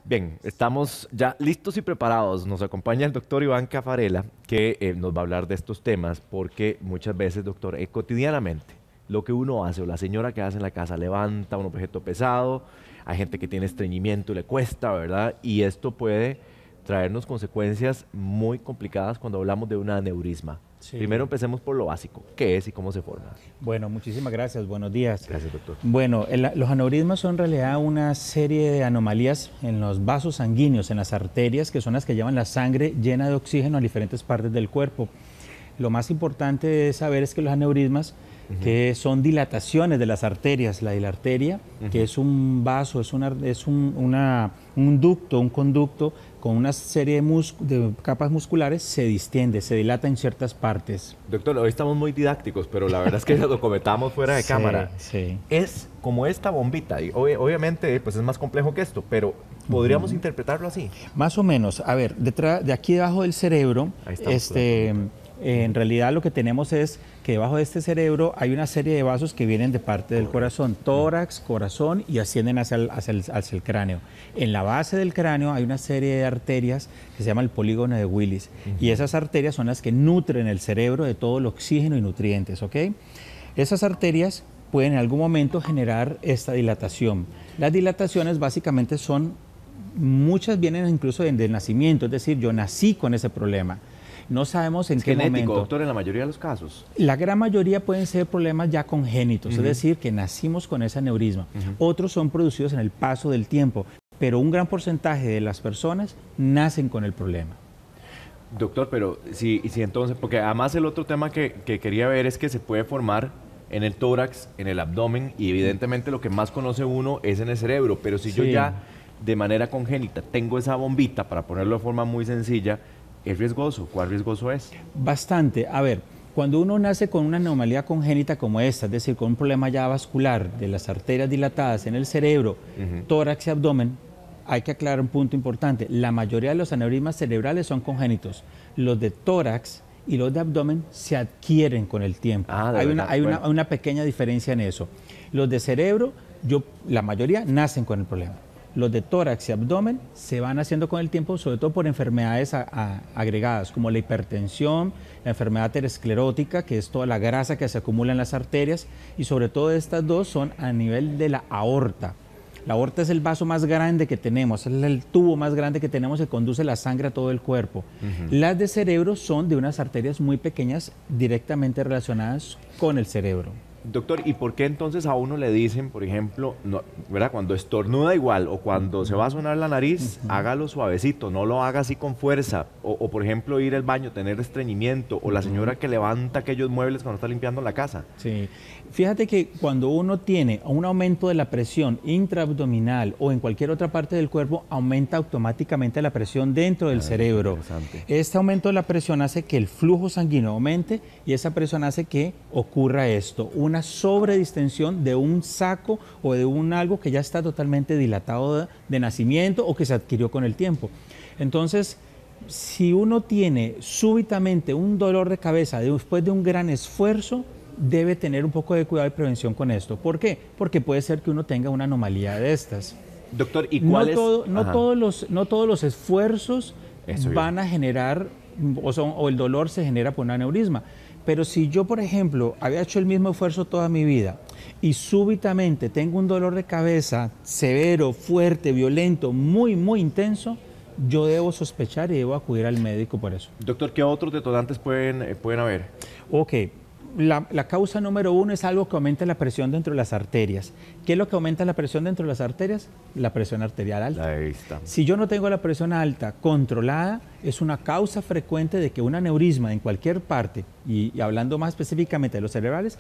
Bien, estamos ya listos y preparados. Nos acompaña el doctor Iván Cafarella, que nos va a hablar de estos temas, porque muchas veces, doctor, cotidianamente, lo que uno hace o la señora que hace en la casa levanta un objeto pesado, hay gente que tiene estreñimiento y le cuesta, ¿verdad? Y esto puede traernos consecuencias muy complicadas cuando hablamos de un aneurisma. Sí. Primero empecemos por lo básico, ¿qué es y cómo se forma? Bueno, muchísimas gracias. Buenos días. Gracias, doctor. Bueno, los aneurismas son en realidad una serie de anomalías en los vasos sanguíneos, en las arterias, que son las que llevan la sangre llena de oxígeno a diferentes partes del cuerpo. Lo más importante de saber es que los aneurismas, que son dilataciones de las arterias, la arteria, que es un vaso, es un ducto, un conducto con una serie de capas musculares, se distiende, se dilata en ciertas partes. Doctor, hoy estamos muy didácticos, pero la verdad es que lo comentamos fuera de cámara. Sí. Es como esta bombita, y obviamente pues es más complejo que esto, pero ¿podríamos interpretarlo así? Más o menos. A ver, detrás, de aquí debajo del cerebro, Ahí estamos, en realidad lo que tenemos es que debajo de este cerebro hay una serie de vasos que vienen de parte del corazón, tórax, corazón, y ascienden hacia el cráneo. En la base del cráneo hay una serie de arterias que se llama el polígono de Willis, y esas arterias son las que nutren el cerebro de todo el oxígeno y nutrientes, ¿ok? Esas arterias pueden en algún momento generar esta dilatación. Las dilataciones básicamente muchas vienen incluso del nacimiento, es decir, yo nací con ese problema. No sabemos en qué genético, momento. doctor, en la mayoría de los casos. La gran mayoría pueden ser problemas ya congénitos, es decir, que nacimos con ese aneurisma. Otros son producidos en el paso del tiempo, pero un gran porcentaje de las personas nacen con el problema. Doctor, pero si entonces, porque además el otro tema que quería ver es que se puede formar en el tórax, en el abdomen, y evidentemente lo que más conoce uno es en el cerebro, pero si yo ya de manera congénita tengo esa bombita, para ponerlo de forma muy sencilla, ¿es riesgoso? ¿Cuál riesgoso es? Bastante. A ver, cuando uno nace con una anomalía congénita como esta, es decir, con un problema ya vascular de las arterias dilatadas en el cerebro, tórax y abdomen, hay que aclarar un punto importante. La mayoría de los aneurismas cerebrales son congénitos. Los de tórax y los de abdomen se adquieren con el tiempo. Hay una pequeña diferencia en eso. Los de cerebro, la mayoría nacen con el problema. Los de tórax y abdomen se van haciendo con el tiempo, sobre todo por enfermedades agregadas, como la hipertensión, la enfermedad aterosclerótica, que es toda la grasa que se acumula en las arterias, y sobre todo estas dos son a nivel de la aorta. La aorta es el vaso más grande que tenemos, es el tubo más grande que tenemos que conduce la sangre a todo el cuerpo. Las de cerebro son de unas arterias muy pequeñas directamente relacionadas con el cerebro. Doctor, ¿y por qué entonces a uno le dicen, por ejemplo, ¿verdad? Cuando estornuda igual o cuando se va a sonar la nariz, hágalo suavecito, no lo haga así con fuerza? O por ejemplo, ir al baño, tener estreñimiento, o la señora que levanta aquellos muebles cuando está limpiando la casa. Sí, fíjate que cuando uno tiene un aumento de la presión intraabdominal o en cualquier otra parte del cuerpo, aumenta automáticamente la presión dentro del cerebro. Este aumento de la presión hace que el flujo sanguíneo aumente y esa presión hace que ocurra esto, una sobredistensión de un saco o de algo que ya está totalmente dilatado de nacimiento o que se adquirió con el tiempo. Entonces, si uno tiene súbitamente un dolor de cabeza después de un gran esfuerzo, debe tener un poco de cuidado y prevención con esto. ¿Por qué? Porque puede ser que uno tenga una anomalía de estas. Doctor, ¿y cuál no todos los esfuerzos van a generar, o el dolor se genera por un aneurisma. Pero si yo, por ejemplo, había hecho el mismo esfuerzo toda mi vida y súbitamente tengo un dolor de cabeza severo, fuerte, violento, muy, muy intenso, yo debo sospechar y debo acudir al médico por eso. Doctor, ¿qué otros detonantes pueden haber? Ok. La causa número uno es algo que aumenta la presión dentro de las arterias. ¿Qué es lo que aumenta la presión dentro de las arterias? La presión arterial alta. Ahí está. Si yo no tengo la presión alta controlada, es una causa frecuente de que un aneurisma en cualquier parte, y hablando más específicamente de los cerebrales,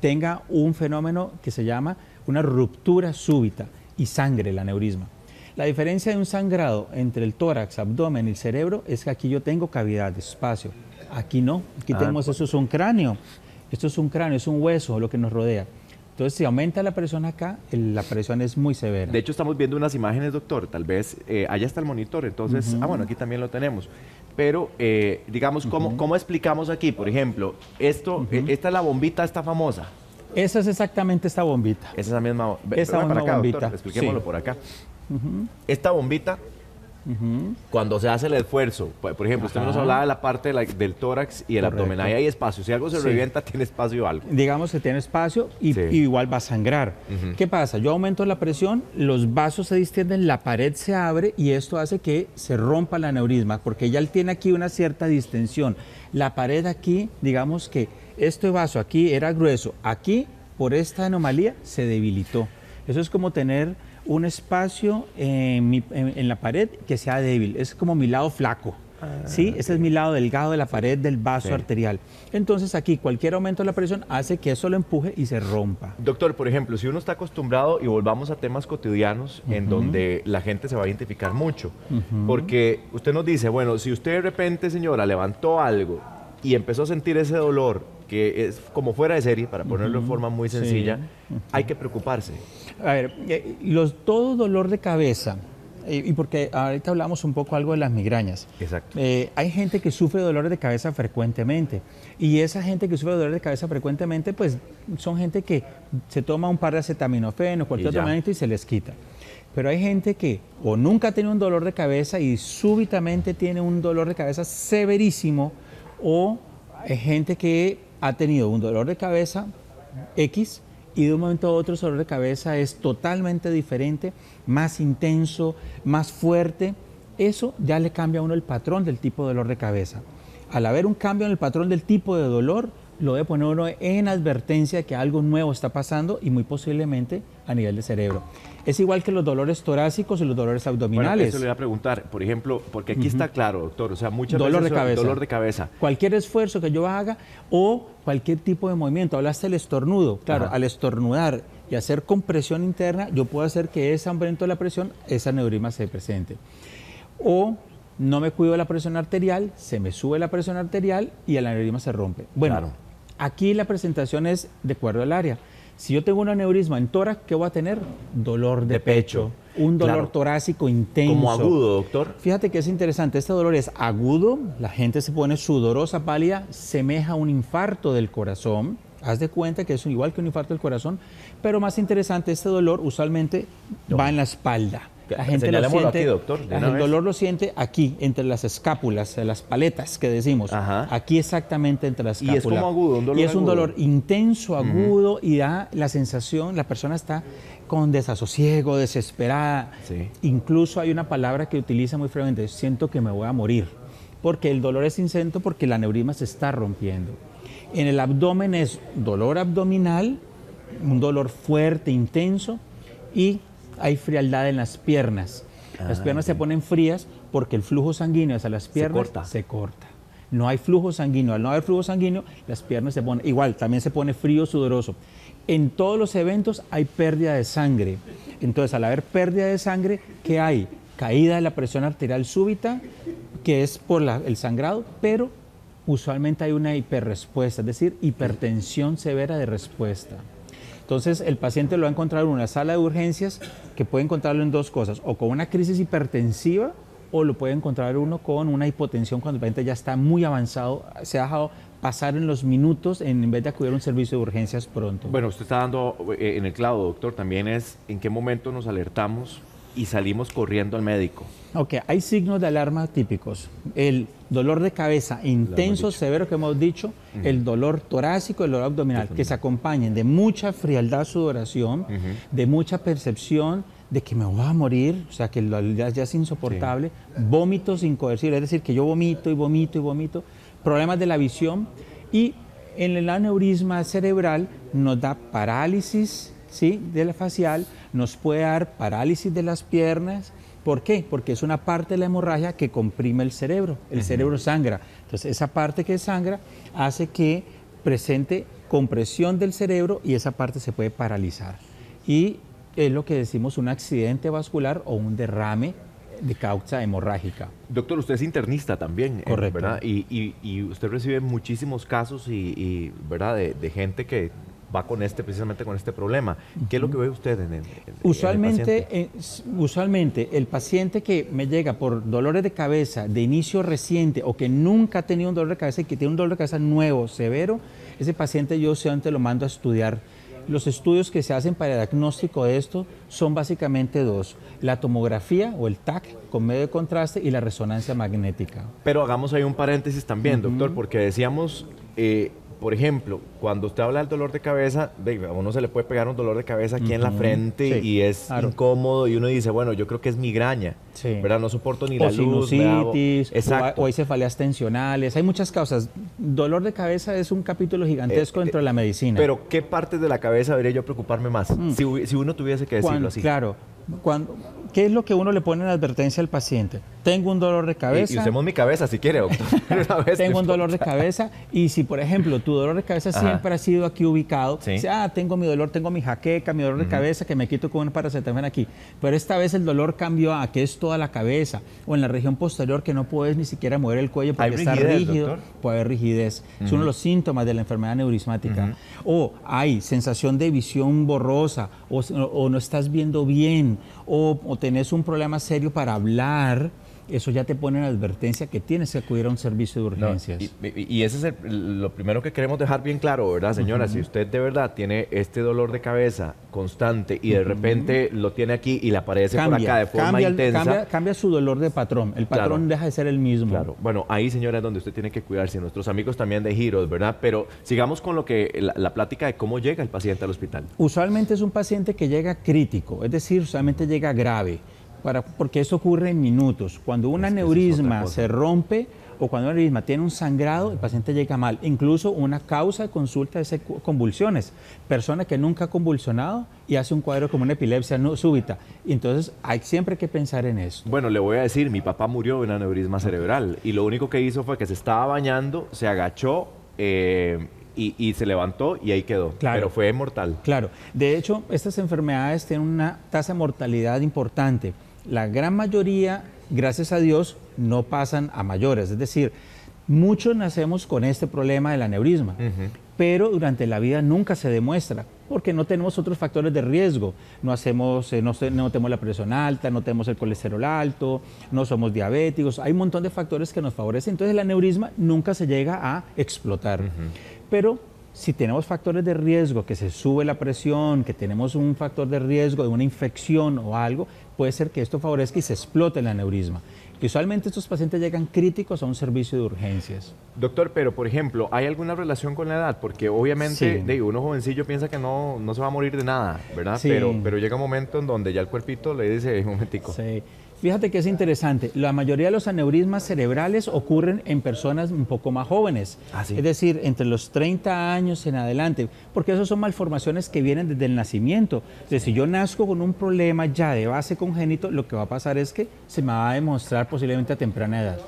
tenga un fenómeno que se llama una ruptura súbita y sangre el aneurisma. La diferencia de un sangrado entre el tórax, abdomen y el cerebro es que aquí yo tengo cavidad, espacio. Aquí no, aquí tenemos, eso es un cráneo. Esto es un cráneo, es un hueso lo que nos rodea. Entonces, si aumenta la presión acá, la presión es muy severa. De hecho, estamos viendo unas imágenes, doctor. Tal vez allá está el monitor, entonces, bueno, aquí también lo tenemos. Pero, digamos, ¿cómo explicamos aquí? Por ejemplo, esta es la bombita, esta famosa. Esa es exactamente esta bombita. Esa es la misma Esa para acá, bombita. doctor, expliquémoslo por acá. Esta bombita, cuando se hace el esfuerzo, por ejemplo, usted nos hablaba de la parte del tórax y el abdomen, ahí hay espacio. Si algo se revienta, tiene espacio o algo. Digamos que tiene espacio y igual va a sangrar. ¿Qué pasa? Yo aumento la presión, los vasos se distienden, la pared se abre y esto hace que se rompa el aneurisma, porque ya él tiene aquí una cierta distensión. La pared aquí, digamos que este vaso aquí era grueso, aquí por esta anomalía se debilitó. Eso es como tener un espacio en la pared que sea débil, es como mi lado flaco. ¿Sí? Ese es mi lado delgado de la pared del vaso arterial. Entonces aquí cualquier aumento de la presión hace que eso lo empuje y se rompa. Doctor, por ejemplo, si uno está acostumbrado, y volvamos a temas cotidianos en donde la gente se va a identificar mucho, porque usted nos dice, bueno, si usted de repente, señora, levantó algo y empezó a sentir ese dolor, que es como fuera de serie, para ponerlo de forma muy sencilla, hay que preocuparse. A ver, todo dolor de cabeza, y porque ahorita hablamos un poco algo de las migrañas. Exacto. Hay gente que sufre dolores de cabeza frecuentemente, y esa gente que sufre dolores de cabeza frecuentemente, pues son gente que se toma un par de acetaminofén o cualquier otro medicamento y se les quita. Pero hay gente que o nunca ha tenido un dolor de cabeza y súbitamente tiene un dolor de cabeza severísimo, o hay gente que ha tenido un dolor de cabeza X y de un momento a otro ese dolor de cabeza es totalmente diferente, más intenso, más fuerte. Eso ya le cambia a uno el patrón del tipo de dolor de cabeza. Al haber un cambio en el patrón del tipo de dolor, lo debe poner uno en advertencia de que algo nuevo está pasando y muy posiblemente a nivel de cerebro. Es igual que los dolores torácicos y los dolores abdominales. Bueno, eso le voy a preguntar, por ejemplo, porque aquí está claro, doctor, o sea, muchas dolor veces dolor de cabeza. Cualquier esfuerzo que yo haga o cualquier tipo de movimiento, hablaste del estornudo, claro, al estornudar y hacer compresión interna, yo puedo hacer que ese aumento de la presión, ese aneurisma se presente. O no me cuido de la presión arterial, se me sube la presión arterial y el aneurisma se rompe. Bueno, aquí la presentación es de acuerdo al área. Si yo tengo un aneurisma en tórax, ¿qué voy a tener? Dolor de pecho. Un dolor torácico intenso. Como agudo, doctor. Fíjate que es interesante, este dolor es agudo, la gente se pone sudorosa, pálida, semeja a un infarto del corazón. Haz de cuenta que es igual que un infarto del corazón, pero más interesante, este dolor usualmente va en la espalda. La gente lo siente, aquí, doctor, el dolor lo siente aquí, entre las escápulas, las paletas que decimos. Aquí exactamente entre las escápulas. Y es como agudo, un dolor y es un dolor intenso, agudo, y da la sensación, la persona está con desasosiego, desesperada. Incluso hay una palabra que utiliza muy frecuentemente, siento que me voy a morir, porque el dolor es intenso porque el aneurisma se está rompiendo. En el abdomen es dolor abdominal, un dolor fuerte, intenso, y hay frialdad en las piernas. Las piernas se ponen frías porque el flujo sanguíneo hacia las piernas se corta. No hay flujo sanguíneo. Al no haber flujo sanguíneo, las piernas se ponen igual, también se pone frío, sudoroso. En todos los eventos hay pérdida de sangre. Entonces, al haber pérdida de sangre, ¿qué hay? Caída de la presión arterial súbita, que es por el sangrado, pero usualmente hay una hiperrespuesta, es decir, hipertensión severa de respuesta. Entonces, el paciente lo va a encontrar en una sala de urgencias, que puede encontrarlo en dos cosas, o con una crisis hipertensiva, o lo puede encontrar uno con una hipotensión cuando el paciente ya está muy avanzado, se ha dejado pasar en los minutos en vez de acudir a un servicio de urgencias pronto. Bueno, usted está dando en el clavo, doctor, también es en qué momento nos alertamos y salimos corriendo al médico. Ok, hay signos de alarma típicos. El dolor de cabeza intenso, severo que hemos dicho, el dolor torácico, el dolor abdominal, que se acompañen de mucha frialdad, sudoración, de mucha percepción de que me voy a morir, o sea, que ya es insoportable, vómitos incoercibles, es decir, que yo vomito y vomito y vomito, problemas de la visión, y en el aneurisma cerebral nos da parálisis, ¿sí?, de la facial, nos puede dar parálisis de las piernas. ¿Por qué? Porque es una parte de la hemorragia que comprime el cerebro sangra. Entonces, esa parte que sangra hace que presente compresión del cerebro y esa parte se puede paralizar. Y es lo que decimos un accidente vascular o un derrame de causa hemorrágica. Doctor, usted es internista también, correcto, ¿verdad? Y usted recibe muchísimos casos ¿verdad? De gente que va precisamente con este problema. ¿Qué es lo que ve usted en el paciente? Usualmente el paciente que me llega por dolores de cabeza de inicio reciente o que nunca ha tenido un dolor de cabeza y que tiene un dolor de cabeza nuevo, severo, ese paciente yo solamente lo mando a estudiar Los estudios que se hacen para el diagnóstico de esto son básicamente dos: la tomografía o el TAC con medio de contraste y la resonancia magnética. Pero hagamos ahí un paréntesis también, doctor, porque decíamos, por ejemplo, cuando usted habla del dolor de cabeza, a uno se le puede pegar un dolor de cabeza aquí en la frente y es incómodo y uno dice, bueno, yo creo que es migraña, ¿verdad? No soporto ni la luz. Sinusitis, o hay cefaleas tensionales, hay muchas causas. Dolor de cabeza es un capítulo gigantesco dentro de la medicina. Pero ¿qué partes de la cabeza debería yo preocuparme más? Si uno tuviese que decirlo así. Claro. ¿Qué es lo que uno le pone en advertencia al paciente? Tengo un dolor de cabeza. Y usemos mi cabeza si quiere, doctor. Tengo un dolor de cabeza y si, por ejemplo, tu dolor de cabeza siempre ha sido aquí ubicado, tengo mi dolor, tengo mi jaqueca, mi dolor de cabeza que me quito con un paracetamol aquí. Pero esta vez el dolor cambió a que es toda la cabeza o en la región posterior que no puedes ni siquiera mover el cuello porque está rígido. Doctor. Puede haber rigidez. Es uno de los síntomas de la enfermedad neurismática. O hay sensación de visión borrosa o no estás viendo bien o tenés un problema serio para hablar. Eso ya te pone en advertencia que tienes que acudir a un servicio de urgencias. Y ese es lo primero que queremos dejar bien claro, ¿verdad, señora? Si usted de verdad tiene este dolor de cabeza constante y de repente lo tiene aquí y le aparece por acá de forma intensa... Cambia su dolor de patrón. El patrón deja de ser el mismo. Claro. Bueno, ahí, señora, es donde usted tiene que cuidarse. Nuestros amigos también de Giros, ¿verdad? Pero sigamos con lo que la plática de cómo llega el paciente al hospital. Usualmente es un paciente que llega crítico, es decir, usualmente llega grave. Porque eso ocurre en minutos. Cuando un aneurisma se rompe o cuando un aneurisma tiene un sangrado, el paciente llega mal. Incluso una causa de consulta es convulsiones. Persona que nunca ha convulsionado y hace un cuadro como una epilepsia súbita. Y entonces hay siempre que pensar en eso. Bueno, le voy a decir, mi papá murió de un aneurisma cerebral y lo único que hizo fue que se estaba bañando, se agachó y se levantó y ahí quedó. Claro. Pero fue mortal. Claro. De hecho, estas enfermedades tienen una tasa de mortalidad importante. La gran mayoría, gracias a Dios, no pasan a mayores. Es decir, muchos nacemos con este problema del aneurisma, pero durante la vida nunca se demuestra, porque no tenemos otros factores de riesgo. No tenemos la presión alta, no tenemos el colesterol alto, no somos diabéticos. Hay un montón de factores que nos favorecen. Entonces el aneurisma nunca se llega a explotar. Pero si tenemos factores de riesgo, que se sube la presión, que tenemos un factor de riesgo de una infección o algo, puede ser que esto favorezca y se explote el aneurisma. Que usualmente estos pacientes llegan críticos a un servicio de urgencias. Doctor, pero por ejemplo, ¿hay alguna relación con la edad? Porque obviamente uno jovencillo piensa que no se va a morir de nada, ¿verdad? Sí. Pero llega un momento en donde ya el cuerpito le dice, un momentico. Sí. Fíjate que es interesante, la mayoría de los aneurismas cerebrales ocurren en personas un poco más jóvenes, es decir, entre los 30 años en adelante, porque esas son malformaciones que vienen desde el nacimiento. Entonces, si yo nazco con un problema ya de base congénito, lo que va a pasar es que se me va a demostrar posiblemente a temprana edad.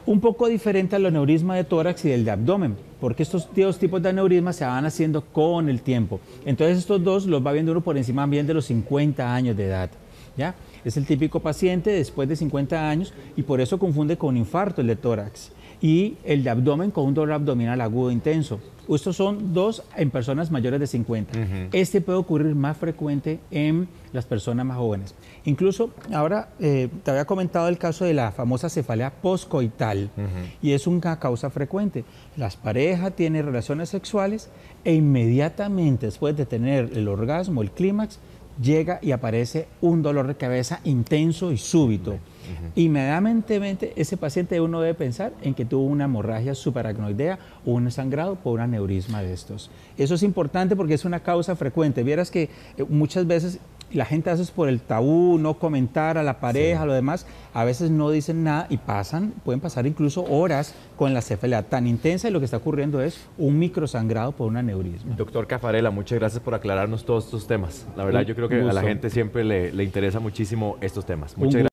Un poco diferente al aneurisma de tórax y del de abdomen, porque estos dos tipos de aneurismas se van haciendo con el tiempo. Entonces, estos dos los va viendo uno por encima bien de los 50 años de edad, ¿ya? Es el típico paciente después de 50 años y por eso confunde con infarto el de tórax y el de abdomen con un dolor abdominal agudo intenso. Estos son dos en personas mayores de 50. Este puede ocurrir más frecuente en las personas más jóvenes. Incluso ahora te había comentado el caso de la famosa cefalea postcoital y es una causa frecuente. Las parejas tienen relaciones sexuales e inmediatamente después de tener el orgasmo, el clímax, llega y aparece un dolor de cabeza intenso y súbito. Inmediatamente ese paciente uno debe pensar en que tuvo una hemorragia subaracnoidea o un sangrado por un aneurisma de estos. Eso es importante porque es una causa frecuente. Vieras que muchas veces la gente hace por el tabú, no comentar a la pareja, lo demás, a veces no dicen nada y pueden pasar incluso horas con la cefalea tan intensa y lo que está ocurriendo es un microsangrado por un aneurisma. Doctor Caffarella, muchas gracias por aclararnos todos estos temas. La verdad, yo creo que a la gente siempre le interesa muchísimo estos temas. Muchas gracias.